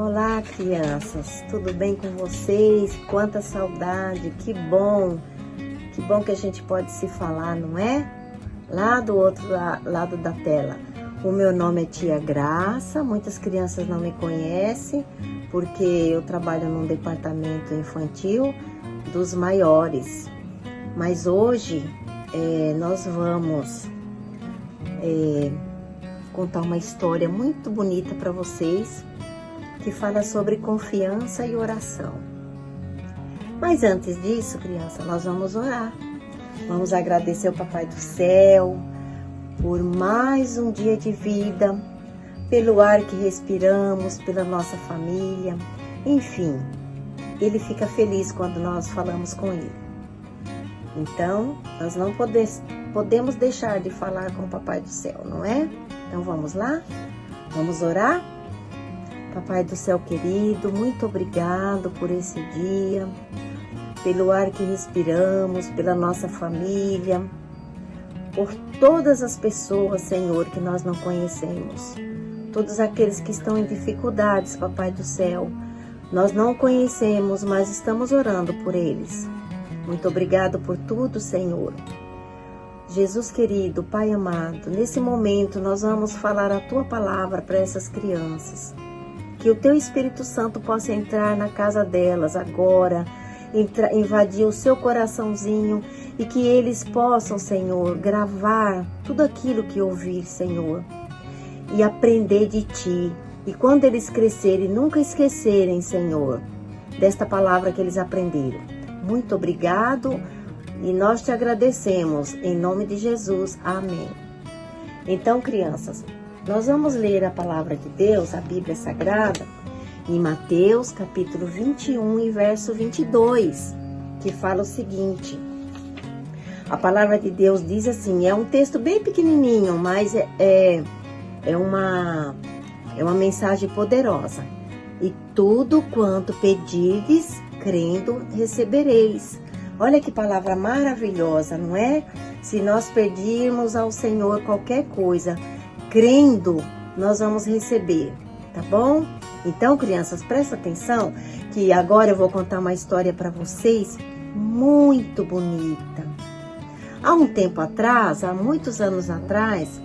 Olá, crianças, tudo bem com vocês? Quanta saudade, que bom que a gente pode se falar, não é? Lá do outro lado da tela. O meu nome é Tia Graça, muitas crianças não me conhecem, porque eu trabalho num departamento infantil dos maiores. Mas hoje nós vamos contar uma história muito bonita para vocês, que fala sobre confiança e oração. Mas antes disso, criança, nós vamos orar. Vamos agradecer ao Papai do Céu por mais um dia de vida, pelo ar que respiramos, pela nossa família. Enfim, Ele fica feliz quando nós falamos com Ele. Então, nós não podemos deixar de falar com o Papai do Céu, não é? Então vamos lá? Vamos orar? Papai do Céu querido, muito obrigado por esse dia, pelo ar que respiramos, pela nossa família, por todas as pessoas, Senhor, que nós não conhecemos, todos aqueles que estão em dificuldades, Papai do Céu, nós não conhecemos, mas estamos orando por eles. Muito obrigado por tudo, Senhor. Jesus querido, Pai amado, nesse momento nós vamos falar a Tua palavra para essas crianças. Que o Teu Espírito Santo possa entrar na casa delas agora, invadir o seu coraçãozinho e que eles possam, Senhor, gravar tudo aquilo que ouvir, Senhor, e aprender de Ti. E quando eles crescerem, nunca esquecerem, Senhor, desta palavra que eles aprenderam. Muito obrigado e nós Te agradecemos, em nome de Jesus. Amém. Então, crianças, nós vamos ler a palavra de Deus, a Bíblia Sagrada, em Mateus capítulo 21 e verso 22, que fala o seguinte. A palavra de Deus diz assim, é um texto bem pequenininho, mas é uma mensagem poderosa. E tudo quanto pedirdes, crendo, recebereis. Olha que palavra maravilhosa, não é? Se nós pedirmos ao Senhor qualquer coisa, crendo, nós vamos receber, tá bom? Então, crianças, presta atenção, que agora eu vou contar uma história para vocês muito bonita. Há um tempo atrás, há muitos anos atrás,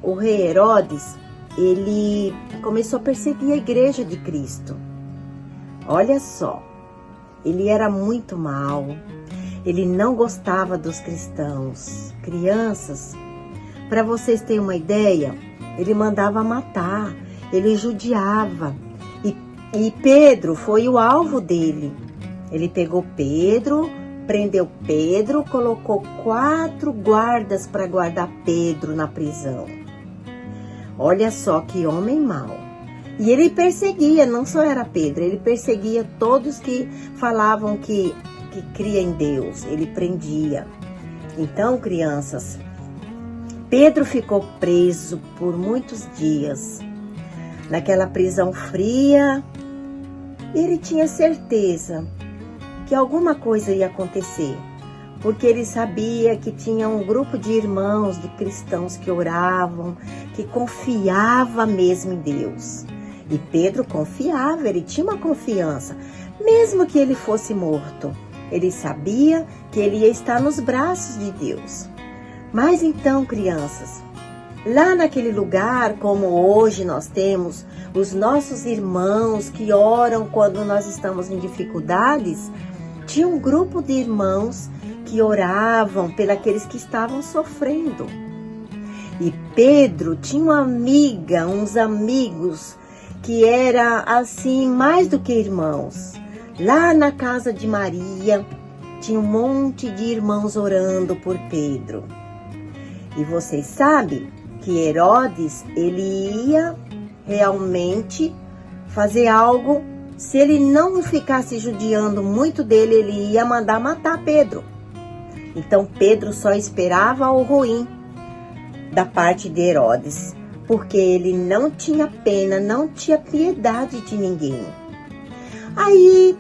o rei Herodes, ele começou a perseguir a igreja de Cristo. Olha só, ele era muito mau, ele não gostava dos cristãos. Crianças, para vocês terem uma ideia, ele mandava matar, ele judiava. E Pedro foi o alvo dele. Ele pegou Pedro, prendeu Pedro, colocou 4 guardas para guardar Pedro na prisão. Olha só que homem mau. E ele perseguia, não só era Pedro, ele perseguia todos que falavam que cria em Deus. Ele prendia. Então, crianças, Pedro ficou preso por muitos dias, naquela prisão fria, e ele tinha certeza que alguma coisa ia acontecer, porque ele sabia que tinha um grupo de irmãos, de cristãos que oravam, que confiava mesmo em Deus. E Pedro confiava, ele tinha uma confiança, mesmo que ele fosse morto, ele sabia que ele ia estar nos braços de Deus. Mas então, crianças, lá naquele lugar, como hoje nós temos os nossos irmãos que oram quando nós estamos em dificuldades, tinha um grupo de irmãos que oravam pelos que estavam sofrendo. E Pedro tinha uma amiga, uns amigos, que era assim, mais do que irmãos. Lá na casa de Maria, tinha um monte de irmãos orando por Pedro. E vocês sabem que Herodes, ele ia realmente fazer algo. Se ele não ficasse judiando muito dele, ele ia mandar matar Pedro. Então Pedro só esperava o ruim da parte de Herodes, porque ele não tinha pena, não tinha piedade de ninguém. Aí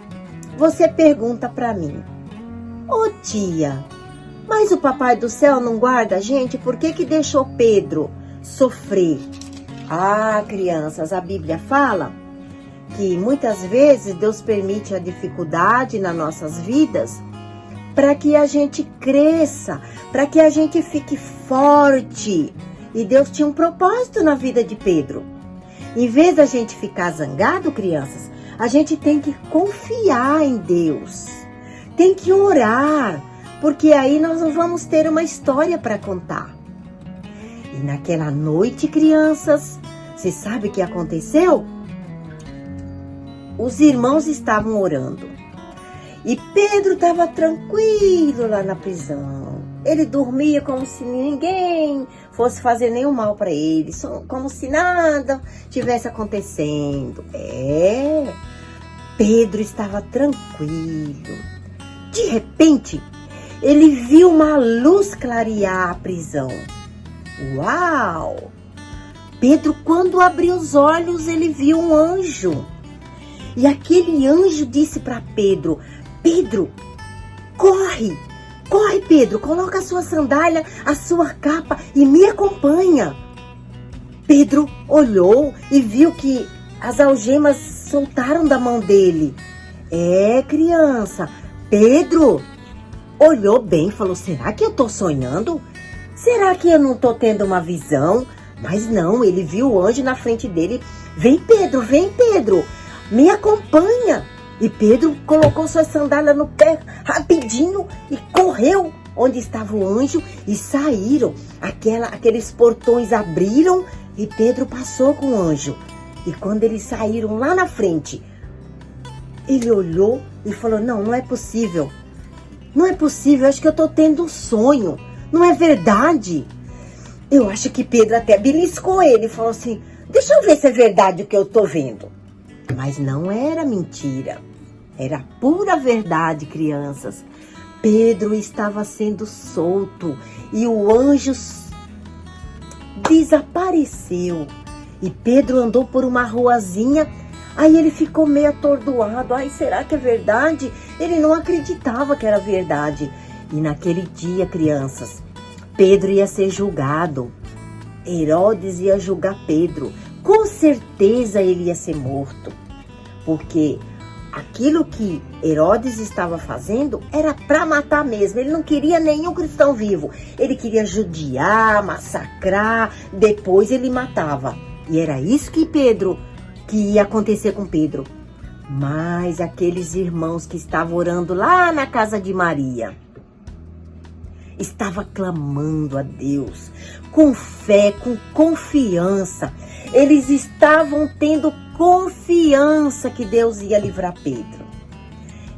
você pergunta para mim, ô tia, mas o Papai do Céu não guarda a gente? Por que deixou Pedro sofrer? Ah, crianças, a Bíblia fala que muitas vezes Deus permite a dificuldade nas nossas vidas para que a gente cresça, para que a gente fique forte. E Deus tinha um propósito na vida de Pedro. Em vez da gente ficar zangado, crianças, a gente tem que confiar em Deus. Tem que orar, porque aí nós vamos ter uma história para contar. E naquela noite, crianças, você sabe o que aconteceu? Os irmãos estavam orando. E Pedro estava tranquilo lá na prisão. Ele dormia como se ninguém fosse fazer nenhum mal para ele, como se nada tivesse acontecendo. Pedro estava tranquilo. De repente, ele viu uma luz clarear a prisão. Uau! Pedro, quando abriu os olhos, ele viu um anjo. E aquele anjo disse para Pedro: Pedro, corre! Corre, Pedro, coloca a sua sandália, a sua capa e me acompanha. Pedro olhou e viu que as algemas soltaram da mão dele. Criança, Pedro olhou bem e falou: será que eu tô sonhando? Será que eu não tô tendo uma visão? Mas não, ele viu o anjo na frente dele. Vem, Pedro, me acompanha. E Pedro colocou sua sandália no pé rapidinho e correu onde estava o anjo e saíram. Aqueles portões abriram e Pedro passou com o anjo. E quando eles saíram lá na frente, ele olhou e falou: não é possível. Não é possível, acho que eu estou tendo um sonho. Não é verdade. Eu acho que Pedro até beliscou ele e falou assim: deixa eu ver se é verdade o que eu estou vendo. Mas não era mentira. Era pura verdade, crianças. Pedro estava sendo solto e o anjo desapareceu. E Pedro andou por uma ruazinha, aí ele ficou meio atordoado. Ai, será que é verdade? Ele não acreditava que era verdade. E naquele dia, crianças, Pedro ia ser julgado. Herodes ia julgar Pedro. Com certeza ele ia ser morto. Porque aquilo que Herodes estava fazendo era para matar mesmo. Ele não queria nenhum cristão vivo. Ele queria judiar, massacrar, depois ele matava. E era isso que ia acontecer com Pedro. Mas aqueles irmãos que estavam orando lá na casa de Maria, estava clamando a Deus, com fé, com confiança. Eles estavam tendo confiança que Deus ia livrar Pedro.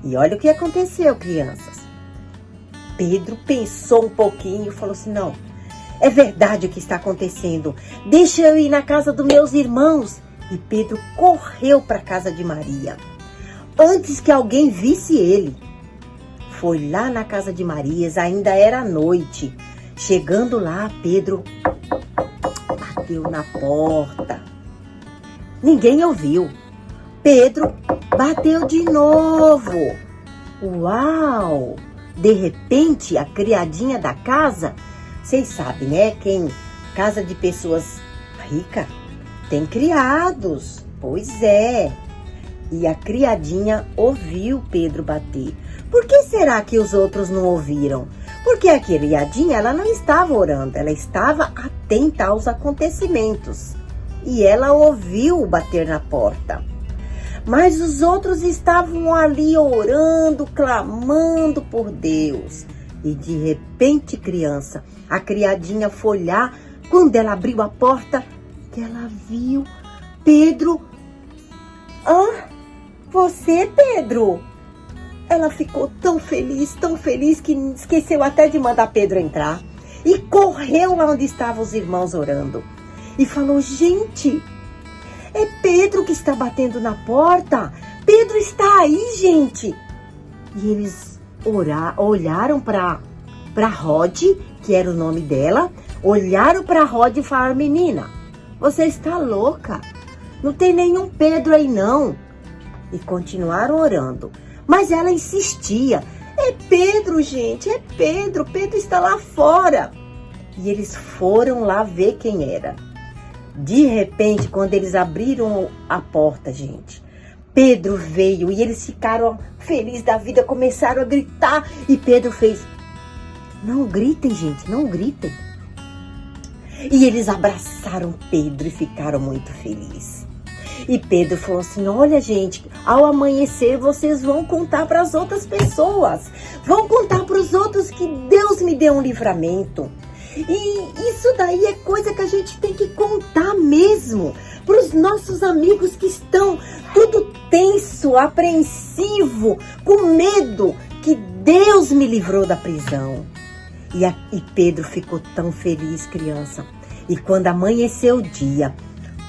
E olha o que aconteceu, crianças. Pedro pensou um pouquinho e falou assim: não, é verdade o que está acontecendo. Deixa eu ir na casa dos meus irmãos. E Pedro correu para a casa de Maria, antes que alguém visse ele. Foi lá na casa de Maria, ainda era noite. Chegando lá, Pedro bateu na porta. Ninguém ouviu. Pedro bateu de novo. Uau! De repente, a criadinha da casa, vocês sabem, né? Casa de pessoas ricas tem criados. Pois é. E a criadinha ouviu Pedro bater. Por que será que os outros não ouviram? Porque a criadinha, ela não estava orando, ela estava atenta aos acontecimentos. E ela ouviu bater na porta. Mas os outros estavam ali orando, clamando por Deus. E de repente, criança, a criadinha foi olhar. Quando ela abriu a porta, que ela viu Pedro. Você, Pedro? Ela ficou tão feliz que esqueceu até de mandar Pedro entrar. E correu lá onde estavam os irmãos orando. E falou: gente, é Pedro que está batendo na porta. Pedro está aí, gente. E eles olharam para Rod, que era o nome dela. Olharam para Rod e falaram: menina, você está louca. Não tem nenhum Pedro aí, não. E continuaram orando. Mas ela insistia: é Pedro, gente, é Pedro. Pedro está lá fora. E eles foram lá ver quem era. De repente, quando eles abriram a porta, gente, Pedro veio e eles ficaram felizes da vida, começaram a gritar. E Pedro fez: não gritem, gente, não gritem. E eles abraçaram Pedro e ficaram muito felizes. E Pedro falou assim: olha, gente, ao amanhecer vocês vão contar para as outras pessoas. Vão contar para os outros que Deus me deu um livramento. E isso daí é coisa que a gente tem que contar mesmo para os nossos amigos que estão tudo tenso, apreensivo, com medo, que Deus me livrou da prisão. E Pedro ficou tão feliz, criança. E quando amanheceu o dia,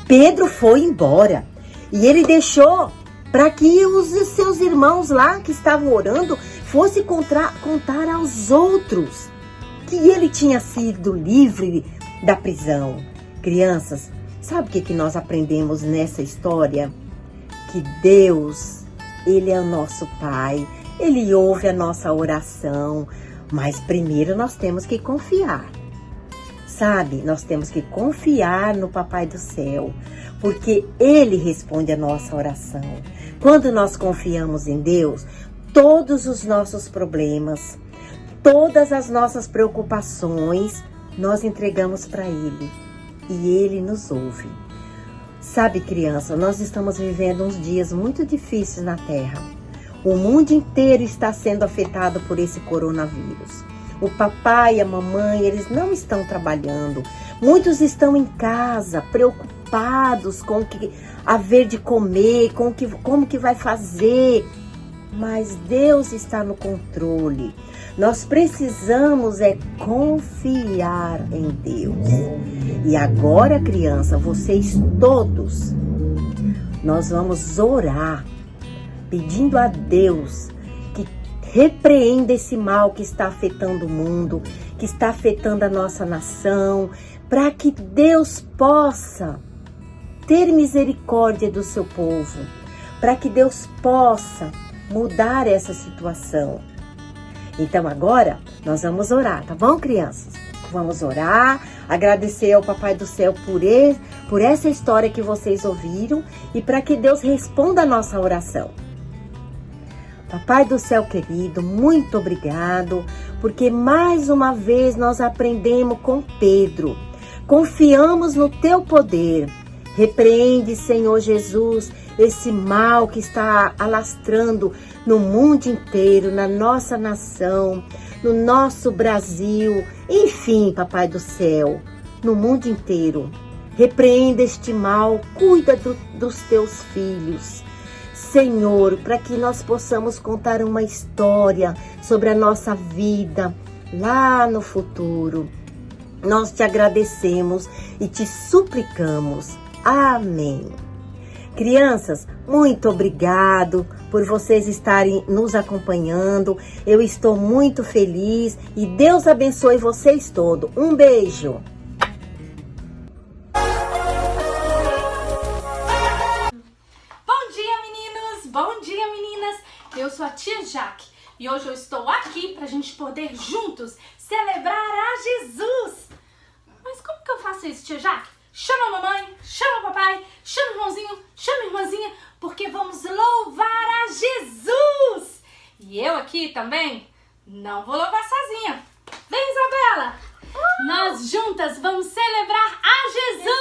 Pedro foi embora. E ele deixou para que os seus irmãos lá que estavam orando fossem contar aos outros que ele tinha sido livre da prisão. Crianças, sabe o que nós aprendemos nessa história? Que Deus, Ele é o nosso Pai. Ele ouve a nossa oração. Mas primeiro nós temos que confiar. Sabe, nós temos que confiar no Papai do Céu, porque Ele responde a nossa oração. Quando nós confiamos em Deus, todos os nossos problemas, todas as nossas preocupações, nós entregamos para Ele e Ele nos ouve. Sabe, criança, nós estamos vivendo uns dias muito difíceis na Terra. O mundo inteiro está sendo afetado por esse coronavírus. O papai e a mamãe, eles não estão trabalhando. Muitos estão em casa, preocupados com o que haver de comer, como que vai fazer. Mas Deus está no controle. Nós precisamos confiar em Deus. E agora, criança, vocês todos, nós vamos orar, pedindo a Deus que repreenda esse mal que está afetando o mundo, que está afetando a nossa nação, para que Deus possa ter misericórdia do seu povo, para que Deus possa mudar essa situação. Então agora nós vamos orar, tá bom, crianças? Vamos orar, agradecer ao Papai do Céu por essa história que vocês ouviram e para que Deus responda a nossa oração. Papai do Céu querido, muito obrigado, porque mais uma vez nós aprendemos com Pedro. Confiamos no teu poder. Repreende, Senhor Jesus, esse mal que está alastrando no mundo inteiro, na nossa nação, no nosso Brasil, enfim, Papai do Céu, no mundo inteiro. Repreenda este mal, cuida dos teus filhos. Senhor, para que nós possamos contar uma história sobre a nossa vida lá no futuro. Nós te agradecemos e te suplicamos. Amém. Crianças, muito obrigado por vocês estarem nos acompanhando. Eu estou muito feliz e Deus abençoe vocês todos. Um beijo. Bom dia, meninas! Eu sou a tia Jaque e hoje eu estou aqui para a gente poder juntos celebrar a Jesus. Mas como que eu faço isso, tia Jaque? Chama a mamãe, chama o papai, chama o irmãozinho, chama a irmãzinha, porque vamos louvar a Jesus! E eu aqui também não vou louvar sozinha. Vem, Isabela! Nós juntas vamos celebrar a Jesus!